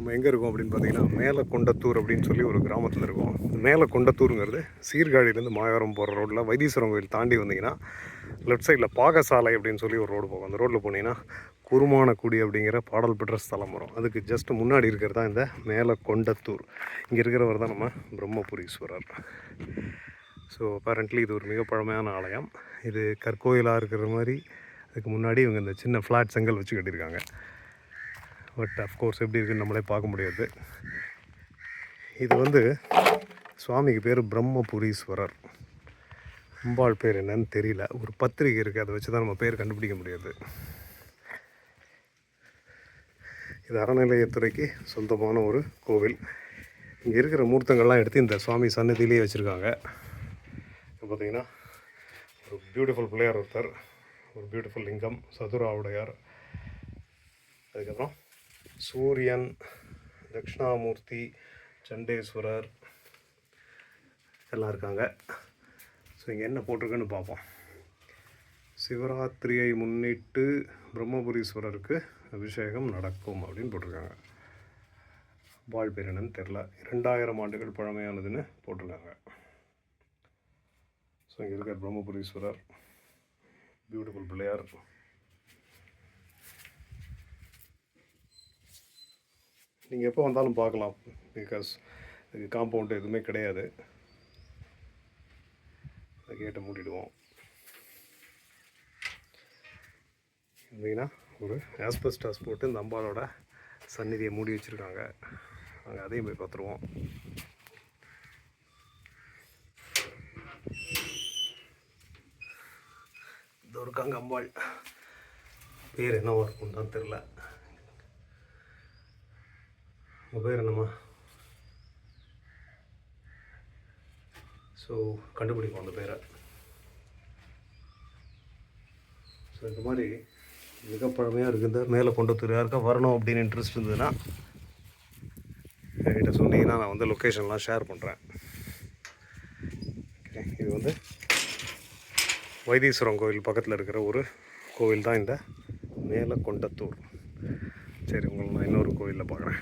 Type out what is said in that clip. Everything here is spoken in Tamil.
நம்ம எங்கே இருக்கோம் அப்படின்னு பார்த்தீங்கன்னா மேலக்கொண்டத்தூர் அப்படின்னு சொல்லி ஒரு கிராமத்தில் இருக்கோம். மேலக்கொண்டத்தூருங்கிறது சீர்காழிலேருந்து மாயவரம் போகிற ரோட்டில் வைத்தீஸ்வரன் கோயில் தாண்டி வந்தீங்கன்னா லெஃப்ட் சைடில் பாகசாலை அப்படின்னு சொல்லி ஒரு ரோடு போகும். அந்த ரோட்டில் போனீங்கன்னா குருமானக்குடி அப்படிங்கிற பாடல் பெற்ற ஸ்தலம் வரும். அதுக்கு ஜஸ்ட் முன்னாடி இருக்கிறது தான் இந்த மேலக்கொண்டத்தூர். இங்கே இருக்கிறவர் தான் நம்ம பிரம்மபுரீஸ்வரர். ஸோ அப்பேரண்ட்லி இது ஒரு மிக பழமையான ஆலயம். இது கற்கோயிலாக இருக்கிற மாதிரி அதுக்கு முன்னாடி இவங்க இந்த சின்ன ஃப்ளாட் செங்கல் வச்சு கட்டியிருக்காங்க. பட் அஃப்கோர்ஸ் எப்படி இருக்குன்னு நம்மளே பார்க்க முடியாது. இது வந்து சுவாமிக்கு பேர் பிரம்மபுரீஸ்வரர். அம்பாள் பேர் என்னன்னு தெரியல. ஒரு பத்திரிகை இருக்குது, அதை வச்சு தான் நம்ம பேர் கண்டுபிடிக்க முடியாது. இது அறநிலையத்துறைக்கு சொந்தமான ஒரு கோவில். இங்கே இருக்கிற மூர்த்தங்கள்லாம் எடுத்து இந்த சுவாமி சன்னதியிலேயே வச்சுருக்காங்க. இப்போ பார்த்திங்கன்னா ஒரு பியூட்டிஃபுல் பிள்ளையார் ஒருத்தர், ஒரு பியூட்டிஃபுல் லிங்கம், சதுராவுடையார், அதுக்கப்புறம் சூரியன், தட்சிணாமூர்த்தி, சண்டேஸ்வரர் எல்லாம் இருக்காங்க. ஸோ இங்கே என்ன போட்டிருக்குன்னு பார்ப்போம். சிவராத்திரியை முன்னிட்டு பிரம்மபுரீஸ்வரருக்கு அபிஷேகம் நடக்கும் அப்படின்னு போட்டிருக்காங்க. பால் பேர் என்னன்னு தெரில. 2000 ஆண்டுகள் பழமையானதுன்னு போட்டிருக்காங்க. ஸோ இங்கே இருக்கிற பிரம்மபுரீஸ்வரர், பியூட்டிஃபுல் பிள்ளையார். நீங்கள் எப்போ வந்தாலும் பார்க்கலாம். பிகாஸ் இதுக்கு காம்பவுண்டு எதுவுமே கிடையாது. அதை கேட்டை மூடிடுவோம். இருந்தீங்கன்னா ஒரு ஆஸ்பெஸ்டாஸ் போட்டு இந்த அம்பாலோட சந்நிதியை மூடி வச்சுருக்காங்க. நாங்கள் அதையும் போய் பார்த்துருவோம். இது இருக்காங்க அம்பாள். பேர் என்னவா இருக்கும்னு தான் தெரில. உங்கள் பேர் என்னம்மா? ஸோ கண்டுபிடிப்போம் அந்த பேரை. ஸோ இந்த மாதிரி மிக பழமையாக இருக்குது மேலக்கொண்டத்தூர். யாருக்கா வரணும் அப்படின்னு இன்ட்ரெஸ்ட் இருந்ததுன்னா என்கிட்ட சொன்னீங்கன்னா நான் வந்து லொக்கேஷன்லாம் ஷேர் பண்ணுறேன். ஓகே, இது வந்து வைத்தீஸ்வரன் கோவில் பக்கத்தில் இருக்கிற ஒரு கோவில் தான் இந்த மேலக்கொண்டத்தூர். சரி, உங்களை நான் இன்னொரு கோவிலில் பார்க்குறேன்.